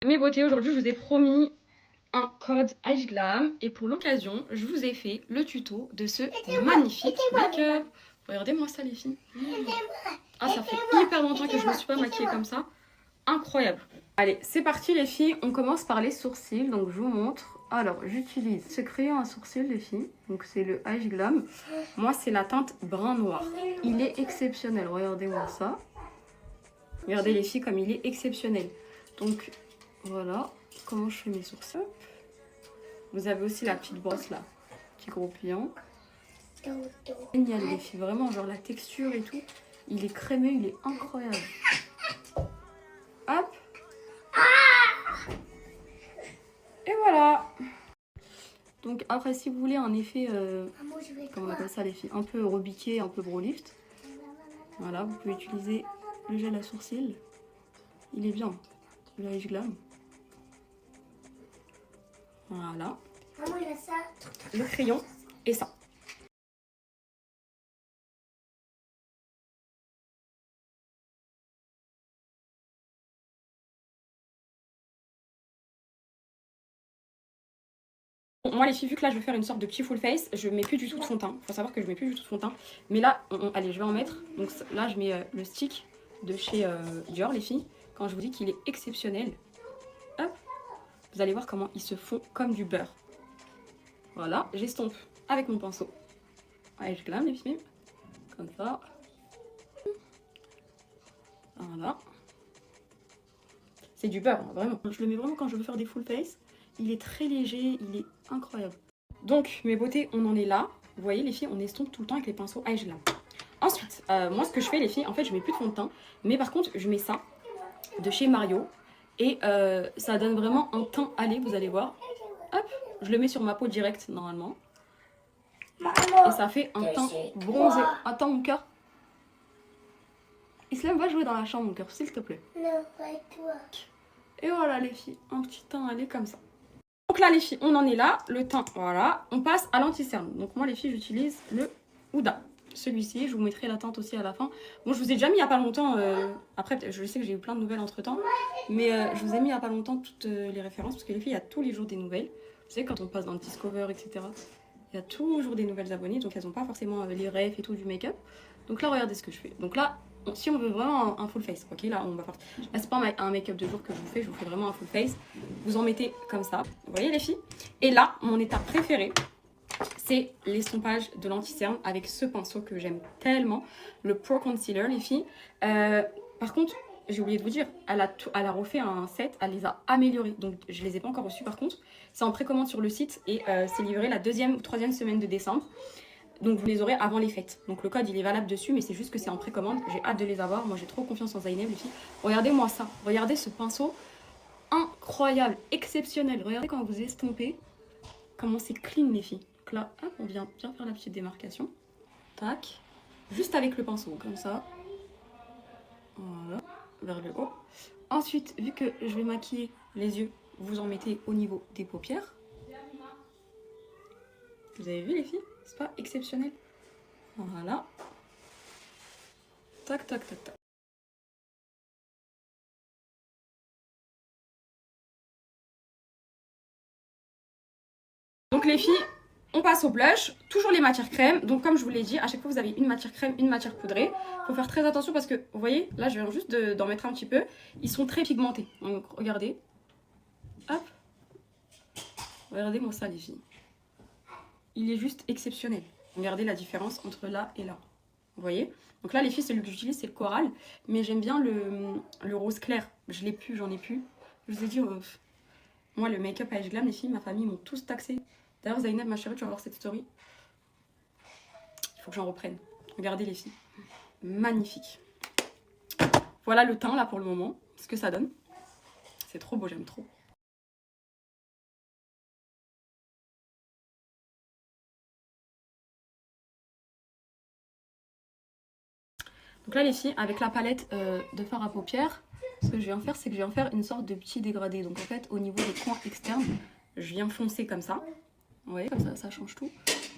Mes beautés, aujourd'hui je vous ai promis un code Glam et pour l'occasion je vous ai fait le tuto de ce magnifique make-up. Regardez-moi ça les filles. Ah, ça fait hyper longtemps que je ne me suis pas maquillée comme ça. Incroyable. Allez, c'est parti les filles, on commence par les sourcils, donc je vous montre. Alors, j'utilise ce crayon à sourcils les filles, donc c'est le Glam. Moi c'est la teinte brun noir. Il est exceptionnel, regardez-moi ça. Regardez les filles comme il est exceptionnel. Donc voilà comment je fais mes sourcils. Vous avez aussi la petite brosse là, petit gros pliant. Génial les filles, vraiment genre la texture et tout. Il est crémeux, il est incroyable. Hop. Et voilà. Donc après si vous voulez un effet, comment on appelle ça les filles, un peu rebiqué, un peu brow lift. Voilà, vous pouvez utiliser le gel à sourcils. Il est bien, le Glam. Voilà. Le crayon et ça. Bon, moi les filles, vu que là je vais faire une sorte de petit full face, je mets plus du tout de fond de teint. Faut savoir que je mets plus du tout de fond de teint. Mais là, allez, je vais en mettre. Donc là je mets le stick de chez Dior les filles. Quand je vous dis qu'il est exceptionnel. Hop. Vous allez voir comment il se fond comme du beurre. Voilà, j'estompe avec mon pinceau. Allez, je glame les filles. Comme ça. Voilà. C'est du beurre, hein, vraiment. Je le mets vraiment quand je veux faire des full face. Il est très léger, il est incroyable. Donc, mes beautés, on en est là. Vous voyez, les filles, on estompe tout le temps avec les pinceaux Glam. Ensuite, moi, ce que je fais, les filles, en fait, je mets plus de fond de teint. Mais par contre, je mets ça de chez Mario. Et ça donne vraiment un teint allé, vous allez voir. Hop, je le mets sur ma peau directe, normalement. Et ça fait un teint bronzé. Attends, mon cœur. Islam va jouer dans la chambre, mon cœur, s'il te plaît. Non, pas toi. Et voilà, les filles, un petit teint allé comme ça. Donc là, les filles, on en est là. Le teint, voilà. On passe à l'anti-cerne. Donc moi, les filles, j'utilise le Huda. Celui-ci, je vous mettrai la teinte aussi à la fin. Bon, je vous ai déjà mis il n'y a pas longtemps. Après, je sais que j'ai eu plein de nouvelles entre-temps. Mais je vous ai mis il n'y a pas longtemps toutes les références. Parce que les filles, il y a tous les jours des nouvelles. Vous savez, quand on passe dans le Discover, etc. Il y a toujours des nouvelles abonnées. Donc elles n'ont pas forcément les refs et tout du make-up. Donc là, regardez ce que je fais. Donc là, si on veut vraiment un full face, ok, là on va faire. Là c'est pas un make-up de jour que je vous fais vraiment un full face. Vous en mettez comme ça, vous voyez les filles. Et là, mon étape préférée, c'est l'estompage de l'anti-cerne avec ce pinceau que j'aime tellement, le Pro Concealer les filles. Par contre, j'ai oublié de vous dire, elle a refait un set, elle les a améliorés, donc je les ai pas encore reçus par contre. C'est en précommande sur le site et c'est livré la 2e ou 3e semaine de décembre. Donc vous les aurez avant les fêtes. Donc le code il est valable dessus, mais c'est juste que c'est en précommande. J'ai hâte de les avoir. Moi j'ai trop confiance en Zainab les filles. Regardez-moi ça. Regardez ce pinceau. Incroyable, exceptionnel. Regardez quand vous estompez. Comment c'est clean les filles. Donc là, hop, on vient bien faire la petite démarcation. Tac. Juste avec le pinceau, comme ça. Voilà. Vers le haut. Ensuite, vu que je vais maquiller les yeux, vous en mettez au niveau des paupières. Vous avez vu les filles? C'est pas exceptionnel? Voilà. Tac, tac, tac, tac. Donc les filles, on passe au blush. Toujours les matières crème. Donc comme je vous l'ai dit, à chaque fois vous avez une matière crème, une matière poudrée. Faut faire très attention parce que, vous voyez, là je viens juste d'en mettre un petit peu. Ils sont très pigmentés. Donc regardez. Hop. Regardez-moi ça les filles. Il est juste exceptionnel. Regardez la différence entre là et là. Vous voyez? Donc là les filles, celui que j'utilise c'est le coral. Mais j'aime bien le rose clair. Je l'ai plus, j'en ai plus. Je vous ai dit, moi le make-up à Glam, les filles, ma famille m'ont tous taxé. D'ailleurs Zainab, ma chérie, tu vas voir cette story. Il faut que j'en reprenne. Regardez les filles. Magnifique. Voilà le teint là pour le moment. Ce que ça donne. C'est trop beau, j'aime trop. Donc là les filles, avec la palette de fard à paupières, ce que je viens faire, c'est que je viens faire une sorte de petit dégradé. Donc en fait, au niveau des coins externes, je viens foncer comme ça. Vous voyez, comme ça change tout.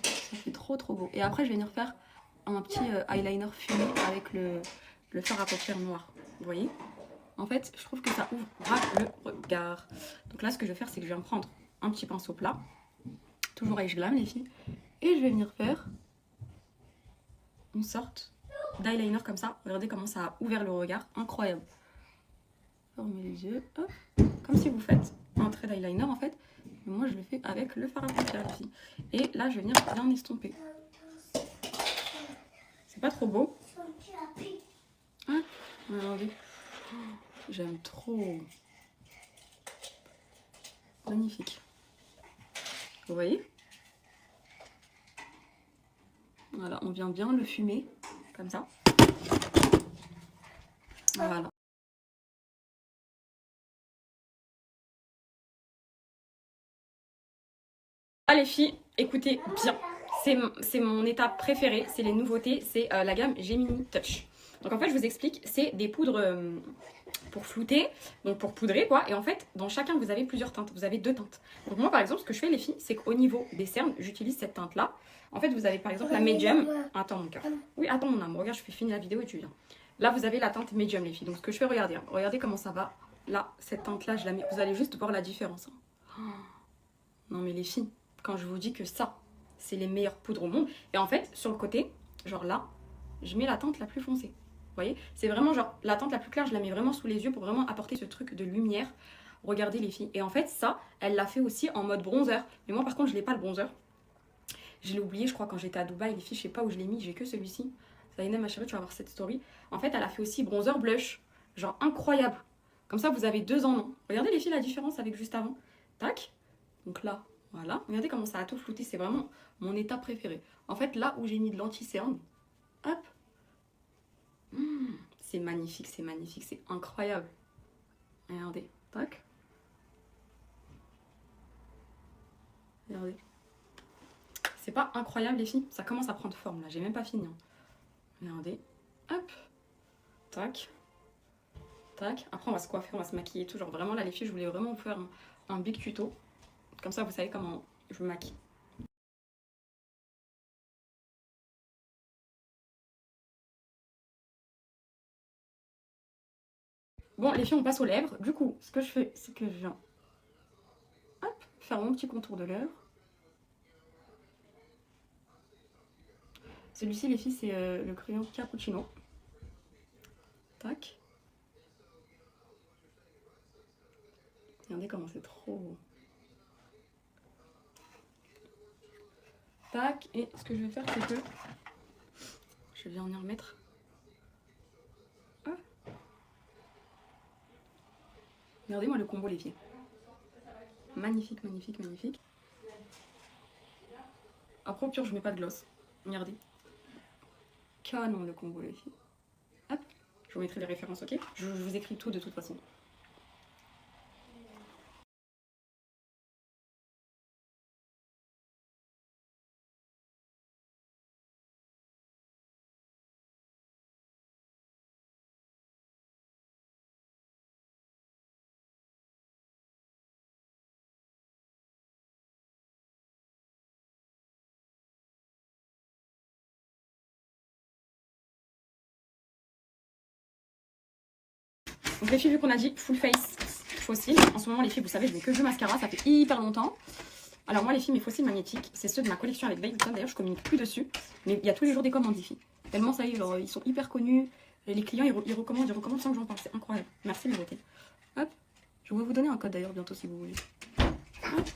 Ça fait trop beau. Et après, je vais venir faire un petit eyeliner fumé avec le fard à paupières noir. Vous voyez? En fait, je trouve que ça ouvre grave le regard. Donc là, ce que je vais faire, c'est que je vais prendre un petit pinceau plat. Toujours avec Glam, les filles. Et je vais venir faire une sorte d'eyeliner comme ça. Regardez comment ça a ouvert le regard. Incroyable. Fermez les yeux. Hop. Comme si vous faites un trait d'eyeliner, en fait. Mais moi, je le fais avec le fard à paupières, les filles. Et là, je vais venir bien estomper. C'est pas trop beau. Hein? Regardez. J'aime trop. Magnifique. Vous voyez? Voilà, on vient bien le fumer, comme ça. Voilà. Ah les filles, écoutez bien. C'est mon étape préférée, c'est les nouveautés, c'est la gamme Gemini Touch. Donc en fait, je vous explique, c'est des poudres pour flouter, donc pour poudrer quoi. Et en fait, dans chacun, vous avez plusieurs teintes. Vous avez 2 teintes. Donc moi, par exemple, ce que je fais les filles, c'est qu'au niveau des cernes, j'utilise cette teinte-là. En fait, vous avez par exemple la Medium. Attends mon cœur. Oui, attends mon âme. Regarde, je fais finir la vidéo et tu viens. Là, vous avez la teinte Medium les filles. Donc ce que je fais, regardez. Hein. Regardez comment ça va. Là, cette teinte-là, je la mets. Vous allez juste voir la différence. Hein. Oh. Non mais les filles, quand je vous dis que ça, c'est les meilleures poudres au monde. Et en fait, sur le côté, genre là, je mets la teinte la plus foncée. Vous voyez, c'est vraiment genre la teinte la plus claire, je la mets vraiment sous les yeux pour vraiment apporter ce truc de lumière. Regardez les filles. Et en fait, ça, elle l'a fait aussi en mode bronzer. Mais moi, par contre, je n'ai pas le bronzer. Je l'ai oublié, je crois, quand j'étais à Dubaï. Les filles, je sais pas où je l'ai mis, j'ai que celui-ci. Zaina, ma chérie, tu vas voir cette story. En fait, elle a fait aussi bronzer blush. Genre incroyable. Comme ça, vous avez 2 en 1. Regardez les filles, la différence avec juste avant. Tac. Donc là, voilà. Regardez comment ça a tout flouté. C'est vraiment mon état préféré. En fait, là où j'ai mis de l'anti-cerne, hop. C'est magnifique, c'est incroyable. Regardez, tac. Regardez. C'est pas incroyable les filles? Ça commence à prendre forme là, j'ai même pas fini. Hein. Regardez, hop, tac, tac. Après on va se coiffer, on va se maquiller tout. Genre vraiment là les filles, je voulais vraiment vous faire un big tuto. Comme ça vous savez comment je me maquille. Bon, les filles, on passe aux lèvres. Du coup, ce que je fais, c'est que je viens hop, faire mon petit contour de lèvres. Celui-ci, les filles, c'est le crayon Cappuccino. Tac. Regardez comment c'est trop beau. Tac. Et ce que je vais faire, c'est que je vais en y remettre. Regardez-moi le combo les filles. Magnifique, magnifique, magnifique. Après au pire je mets pas de gloss. Regardez. Canon le combo les filles. Hop. Je vous mettrai les références, ok? Je vous écris tout de toute façon. Donc les filles, vu qu'on a dit full face fossiles, en ce moment les filles, vous savez, je mets que du mascara, ça fait hyper longtemps. Alors moi les filles, mes fossiles magnétiques, c'est ceux de ma collection avec Velveton, d'ailleurs je communique plus dessus, mais il y a tous les jours des commandes les filles. Tellement ça y est, genre, ils sont hyper connus, et les clients ils recommandent sans que j'en parle, c'est incroyable. Merci les beautés. Hop, je vais vous donner un code d'ailleurs bientôt si vous voulez. Hop.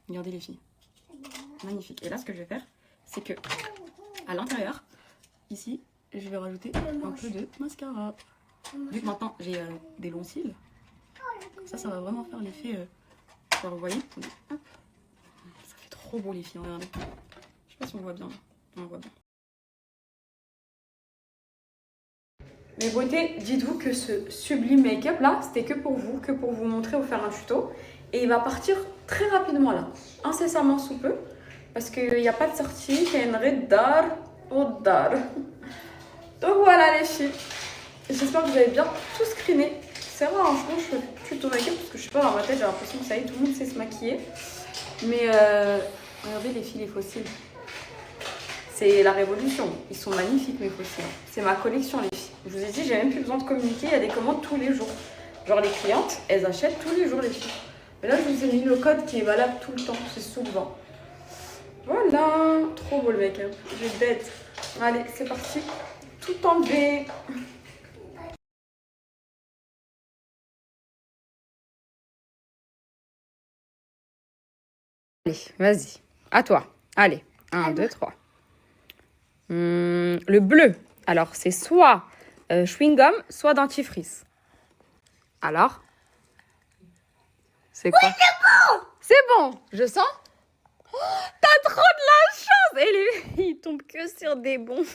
Regardez les filles, magnifique. Et là ce que je vais faire, c'est que à l'intérieur, ici, je vais rajouter un peu de mascara. Vu que maintenant j'ai des longs cils, ça va vraiment faire l'effet. Vous voyez, hop. Ça fait trop beau les filles, regardez. Je sais pas si on voit bien. On voit bien. Mes beautés, dites-vous que ce sublime make-up là, c'était que pour vous montrer, vous faire un tuto. Et il va partir très rapidement là, incessamment sous peu, parce qu'il n'y a pas de sortie, il y a une redar au dar. Donc voilà les filles. J'espère que vous avez bien tout screené. C'est rare, hein, je fais tuto make-up parce que je sais pas, dans ma tête j'ai l'impression que ça y est, tout le monde sait se maquiller. Mais regardez les filles, les fossiles. C'est la révolution. Ils sont magnifiques mes fossiles. C'est ma collection les filles. Je vous ai dit, j'ai même plus besoin de communiquer, il y a des commandes tous les jours. Genre les clientes, elles achètent tous les jours les filles. Mais là, je vous ai mis le code qui est valable tout le temps, c'est souvent. Voilà, trop beau le make-up, j'ai bête. Allez, c'est parti, tout enlevé. Allez, vas-y, à toi. Allez, 1, 2, 3. Le bleu, alors c'est soit chewing-gum, soit dentifrice. Alors, c'est quoi? Oui, c'est bon! C'est bon, je sens? Oh, t'as trop de la chance! Et il tombe que sur des bons.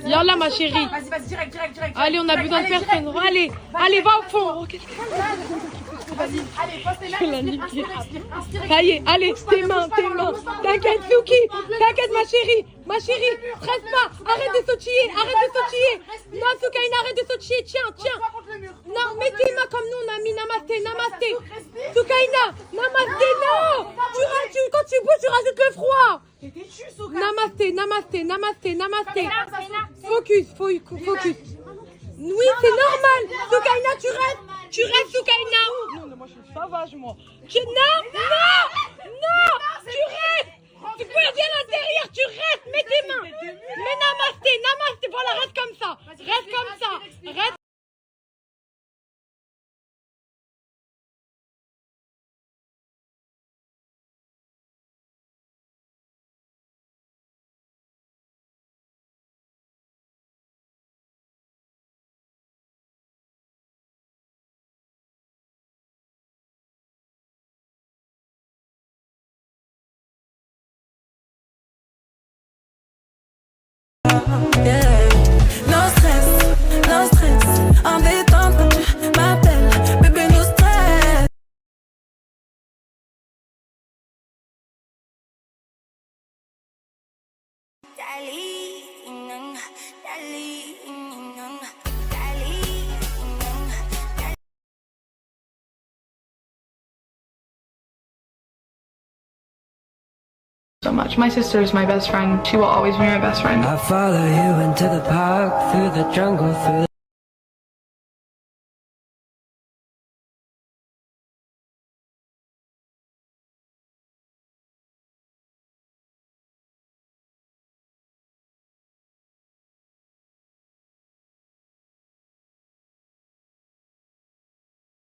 Yallah ma chérie. Vas-y, direct. Allez, on a besoin de personne. Allez, va au fond. Vas-y, allez, passe tes mains, inspire. Ça y est, allez, tes mains. T'inquiète, Souki. T'inquiète, ma chérie. Stresse pas. Arrête de sautiller. Non, Soukaina, arrête de sautiller. Tiens. Non, mets tes mains comme nous, on a mis namasté. Soukaina, namasté, non. Quand tu bouges, tu rajoutes le froid. Namasté. Focus. Oui, c'est normal. Soukaina, tu restes, Soukaina. Non, moi je suis sauvage, moi. Non, tu restes. Tu peux aller à l'intérieur, tu restes, mets tes mains. Mais namasté, voilà, reste comme ça. Reste yeah. No stress, en détente quand tu m'appelles, bébé no stress. So much. My sister is my best friend. She will always be my best friend. I follow you into the park, through the jungle, through